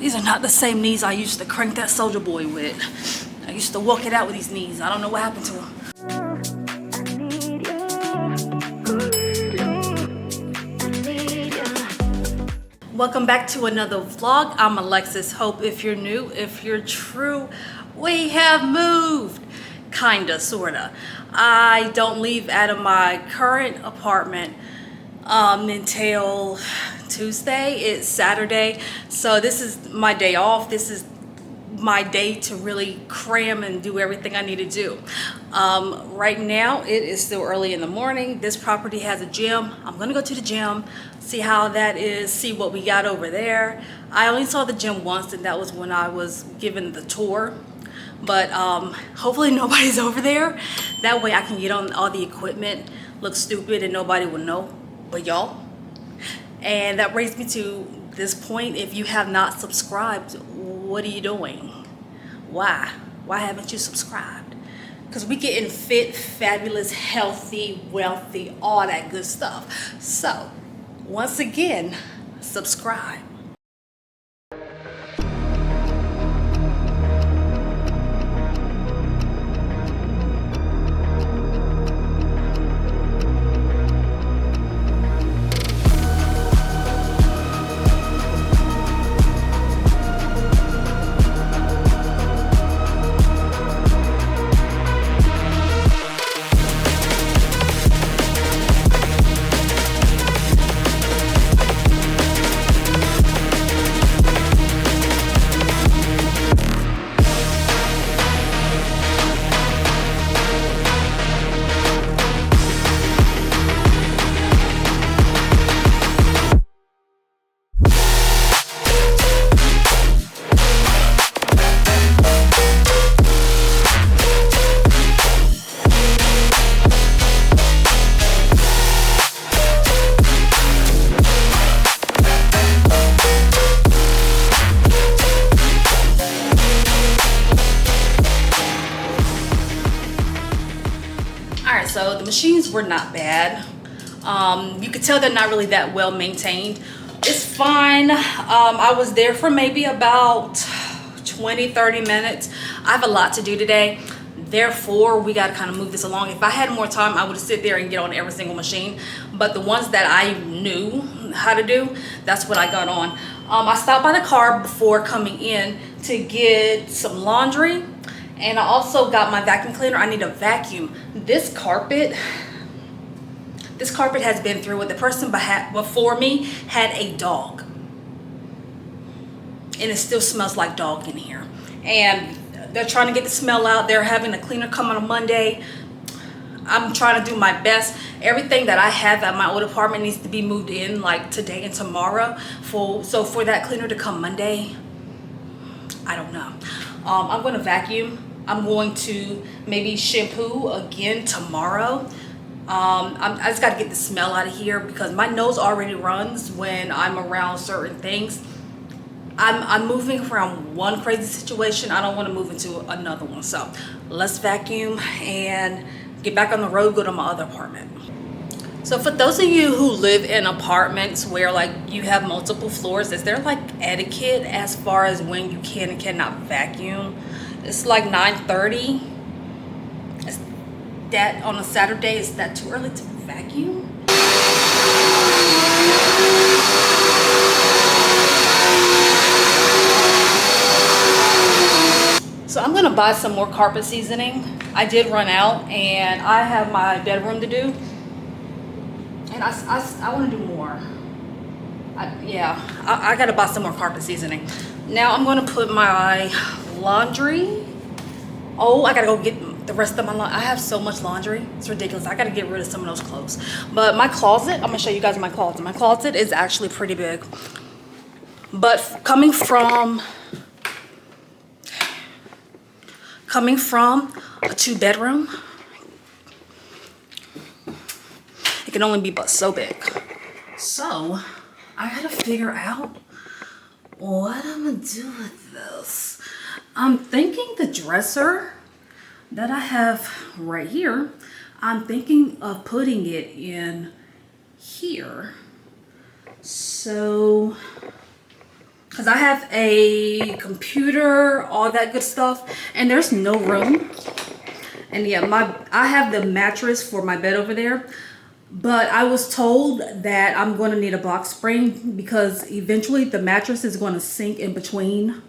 These are not the same knees I used to crank that Soldier Boy with. I used to walk it out with these knees. I don't know what happened to them. Welcome back to another vlog. I'm Alexis Hope. If you're new, if you're true, we have moved. Kinda, sorta. I don't leave out of my current apartment until Tuesday. It's Saturday, so this is my day off. This is my day to really cram and do everything I need to do. Right now it is still early in the morning. This property has a gym. I'm gonna go to the gym, see how that is, see what we got over there. I only saw the gym once, and that was when I was given the tour, but hopefully nobody's over there. That way I can get on all the equipment, look stupid, and nobody will know but y'all. And that brings me to this point. If you have not subscribed, what are you doing? Why haven't you subscribed? Because we getting fit, fabulous, healthy, wealthy, all that good stuff. So once again, subscribe. So the machines were not bad. You could tell they're not really that well maintained. It's fine. I was there for maybe about 20-30 minutes. I have a lot to do today, therefore we got to kind of move this along. If I had more time, I would have sit there and get on every single machine, but the ones that I knew how to do, that's what I got on. I stopped by the car before coming in to get some laundry, and I also got my vacuum cleaner. I need a vacuum. This carpet has been through it. The person before me had a dog, and it still smells like dog in here. And they're trying to get the smell out. They're having a cleaner come on a Monday. I'm trying to do my best. Everything that I have at my old apartment needs to be moved in like today and tomorrow. So for that cleaner to come Monday, I don't know. I'm going to vacuum. I'm going to maybe shampoo again tomorrow. I just got to get the smell out of here because my nose already runs when I'm around certain things. I'm moving from one crazy situation. I don't want to move into another one. So let's vacuum and get back on the road, go to my other apartment. So for those of you who live in apartments where like you have multiple floors, is there like etiquette as far as when you can and cannot vacuum? It's like 9:30. Is that on a Saturday? Is that too early to vacuum? So I'm gonna buy some more carpet seasoning. I did run out, and I have my bedroom to do, and I want to do more. I gotta buy some more carpet seasoning. Now I'm gonna put my laundry. Oh, I gotta go get the rest of my laundry. I have so much laundry, it's ridiculous. I gotta get rid of some of those clothes. But my closet, I'm gonna show you guys my closet. My closet is actually pretty big, but coming from a 2-bedroom, it can only be but so big. So I gotta figure out what I'm gonna do with this. I'm thinking the dresser that I have right here, I'm thinking of putting it in here. So because I have a computer, all that good stuff, and there's no room. And yeah, I have the mattress for my bed over there, but I was told that I'm going to need a box spring because eventually the mattress is going to sink in between.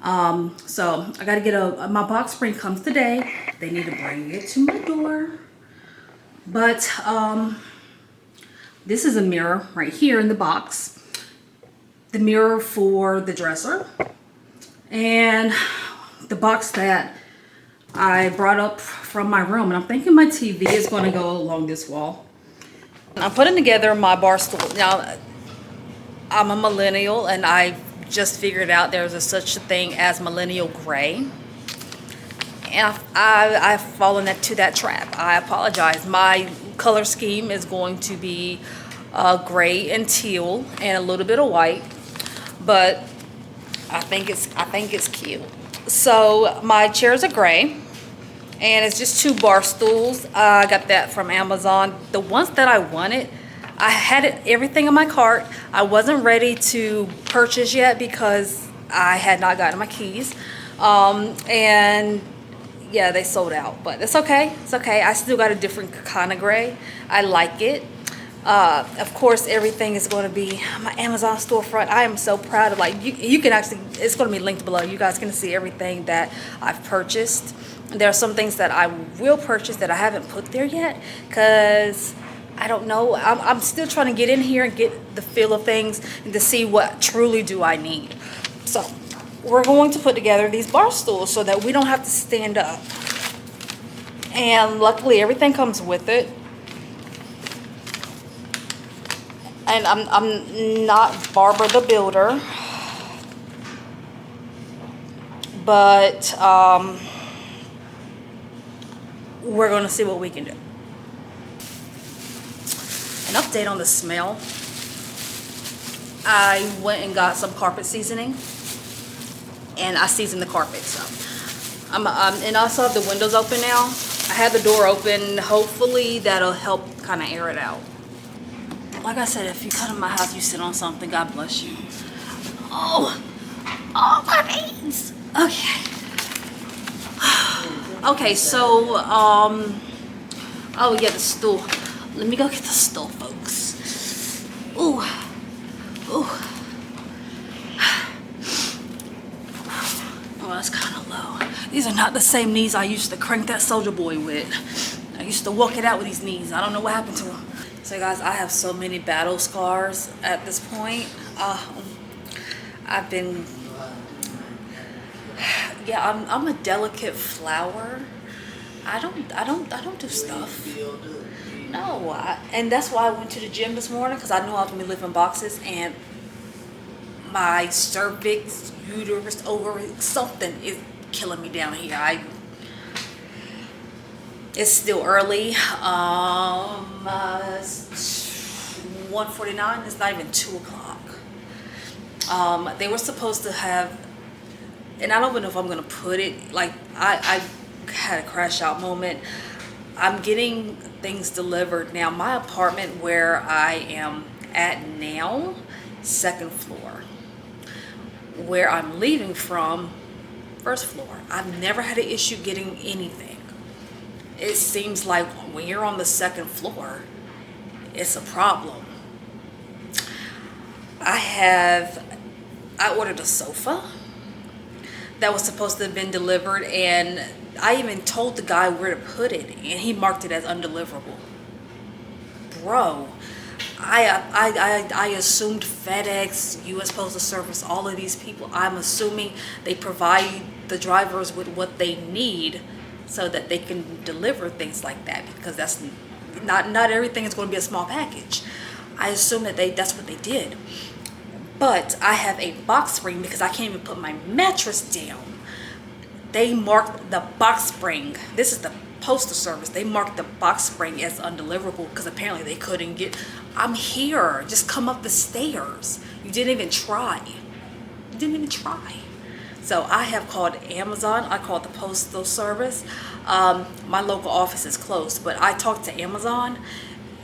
So I got to get my box spring comes today. They need to bring it to my door. But this is a mirror right here in the box. The mirror for the dresser. And the box that I brought up from my room. And I'm thinking my TV is going to go along this wall. I'm putting together my bar stool. Now, I'm a millennial and I just figured out there's such a thing as millennial gray. And I've fallen into that trap. I apologize. My color scheme is going to be gray and teal and a little bit of white, but I think it's cute. So my chairs are gray, and it's just 2 bar stools. I got that from Amazon. The ones that I wanted, I had everything in my cart. I wasn't ready to purchase yet because I had not gotten my keys, and yeah, they sold out, but it's okay. It's okay. I still got a different kind of gray. I like it. Of course, everything is going to be my Amazon storefront. I am so proud of, like, you can actually, it's going to be linked below. You guys can see everything that I've purchased. There are some things that I will purchase that I haven't put there yet because I don't know. I'm still trying to get in here and get the feel of things and to see what truly do I need. So we're going to put together these bar stools so that we don't have to stand up. And luckily everything comes with it. And I'm not Barbara the Builder, but we're going to see what we can do. An update on the smell. I went and got some carpet seasoning, and I seasoned the carpet. So and I also have the windows open now. I have the door open. Hopefully that'll help kind of air it out. Like I said, if you come to my house, you sit on something, God bless you. Oh, my veins. Okay. Okay, so, oh yeah, the stool. Let me go get the stool, folks. Ooh. Ooh. Oh, that's kind of low. These are not the same knees I used to crank that Soldier Boy with. I used to walk it out with these knees. I don't know what happened to them. So guys, I have so many battle scars at this point. I've been, yeah, I'm a delicate flower. I don't do stuff. No, and that's why I went to the gym this morning, because I knew I was gonna be lifting boxes, and my cervix, uterus, ovary, something is killing me down here. It's still early. 1:49. It's not even 2 o'clock. They were supposed to have, and I don't even know if I'm gonna put it, like, I had a crash out moment. I'm getting things delivered now. My apartment where I am at now, 2nd floor. Where I'm leaving from, 1st floor. I've never had an issue getting anything. It seems like when you're on the 2nd floor, it's a problem. I ordered a sofa that was supposed to have been delivered, and I even told the guy where to put it, and he marked it as undeliverable. Bro, I assumed FedEx, U.S. Postal Service, all of these people, I'm assuming they provide the drivers with what they need so that they can deliver things like that, because that's not everything is going to be a small package. I assume that that's what they did. But I have a box spring because I can't even put my mattress down. They marked the box spring. This is the postal service. They marked the box spring as undeliverable because apparently they couldn't get. I'm here. Just come up the stairs. You didn't even try. You didn't even try. So I have called Amazon. I called the postal service. My local office is closed, but I talked to Amazon.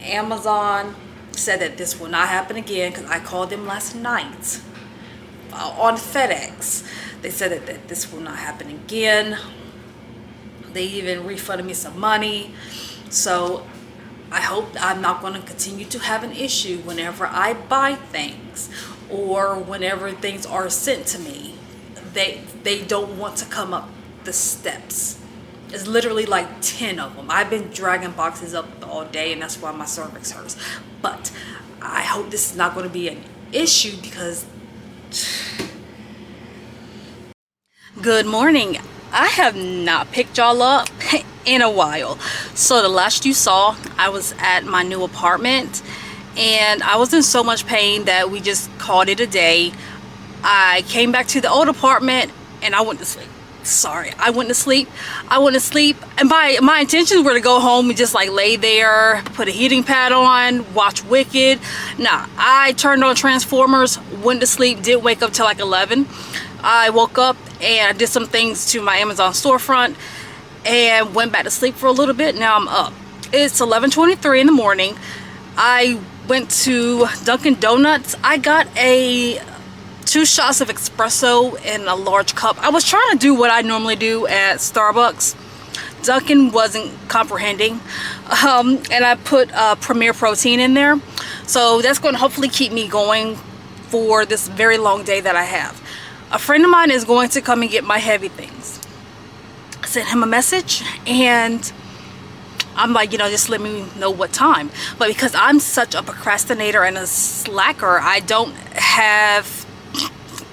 Amazon said that this will not happen again because I called them last night on FedEx. They said that this will not happen again. They even refunded me some money. So I hope I'm not going to continue to have an issue whenever I buy things or whenever things are sent to me. They don't want to come up the steps. It's literally like 10 of them. I've been dragging boxes up all day, and that's why my cervix hurts. But I hope this is not going to be an issue because... Good morning. I have not picked y'all up in a while. So the last you saw, I was at my new apartment and I was in so much pain that we just called it a day. I came back to the old apartment and I went to sleep. Sorry, I went to sleep. And my intentions were to go home and just like lay there, put a heating pad on, watch Wicked. Nah, I turned on Transformers, went to sleep, didn't wake up till like 11. I woke up and I did some things to my Amazon storefront and went back to sleep for a little bit. Now I'm up. It's 11:23 in the morning. I went to Dunkin' Donuts. I got 2 shots of espresso in a large cup. I was trying to do what I normally do at Starbucks. Dunkin' wasn't comprehending. And I put Premier Protein in there. So that's going to hopefully keep me going for this very long day that I have. A friend of mine is going to come and get my heavy things. I sent him a message and I'm like, just let me know what time. But because I'm such a procrastinator and a slacker, I don't have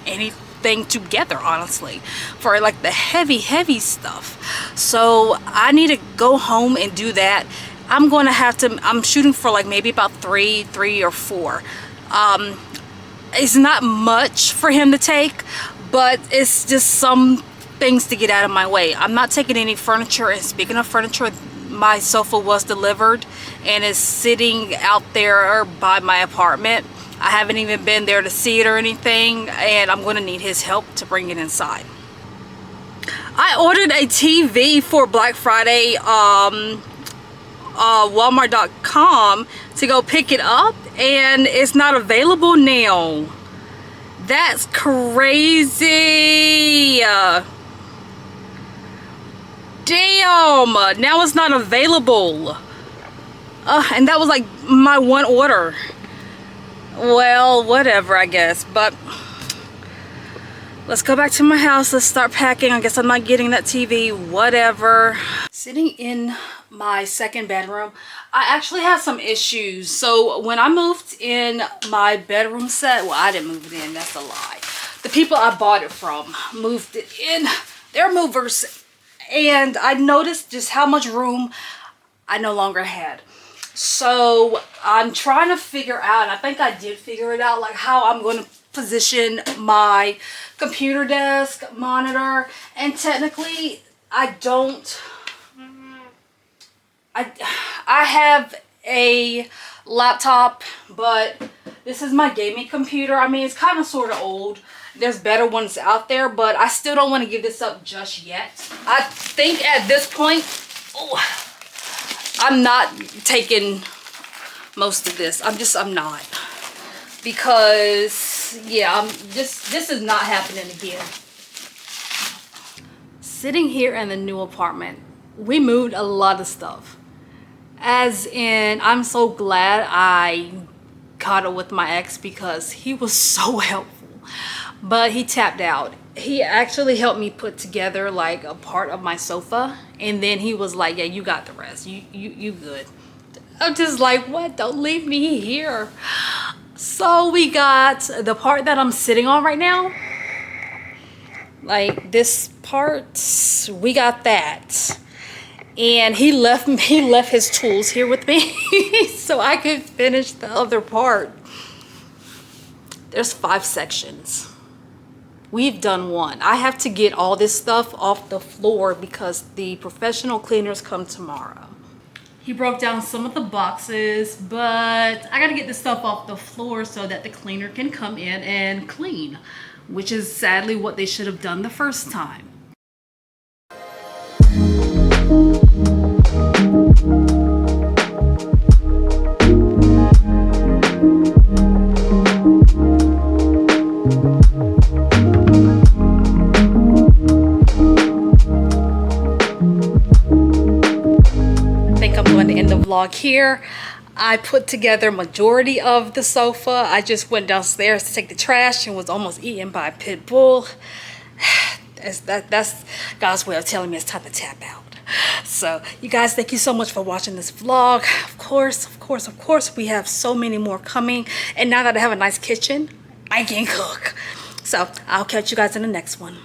anything together, honestly, for like the heavy stuff. So I need to go home and do that. I'm shooting for like maybe about three or 4. It's not much for him to take, but it's just some things to get out of my way. I'm not taking any furniture. And speaking of furniture, my sofa was delivered and is sitting out there by my apartment. I haven't even been there to see it or anything, and I'm going to need his help to bring it inside. I ordered a TV for Black Friday, Walmart.com, to go pick it up, and it's not available now. That's crazy. Damn, now it's not available. And that was like my one order. Well, whatever, I guess. But let's go back to my house. Let's start packing. I guess I'm not getting that TV. Whatever. Sitting in my second bedroom, I actually have some issues. So when I moved in my bedroom set, well, I didn't move it in. That's a lie. The people I bought it from moved it in. They're movers. And I noticed just how much room I no longer had. So I'm trying to figure out, and I think I did figure it out, like how I'm going to position my computer desk, monitor, and technically I have a laptop, but this is my gaming computer. I mean, it's kind of sort of old. There's better ones out there, but I still don't want to give this up just yet. I think at this point, I'm not taking most of this. I'm not. Because, yeah, this is not happening again. Sitting here in the new apartment, we moved a lot of stuff. As in, I'm so glad I caught up with my ex because he was so helpful. But he tapped out. He actually helped me put together like a part of my sofa, and then he was like, yeah, you got the rest, you good. I'm just like, what? Don't leave me here. So we got the part that I'm sitting on right now, like this part, we got that. And he left his tools here with me so I could finish the other part. There's 5 sections. We've done 1. I have to get all this stuff off the floor because the professional cleaners come tomorrow. He broke down some of the boxes, but I gotta get this stuff off the floor so that the cleaner can come in and clean, which is sadly what they should have done the first time. vlog here. I put together majority of the sofa. I just went downstairs to take the trash and was almost eaten by a pit bull. That's God's way of telling me it's time to tap out. So you guys, thank you so much for watching this vlog. Of course, we have so many more coming. And now that I have a nice kitchen, I can cook. So I'll catch you guys in the next one.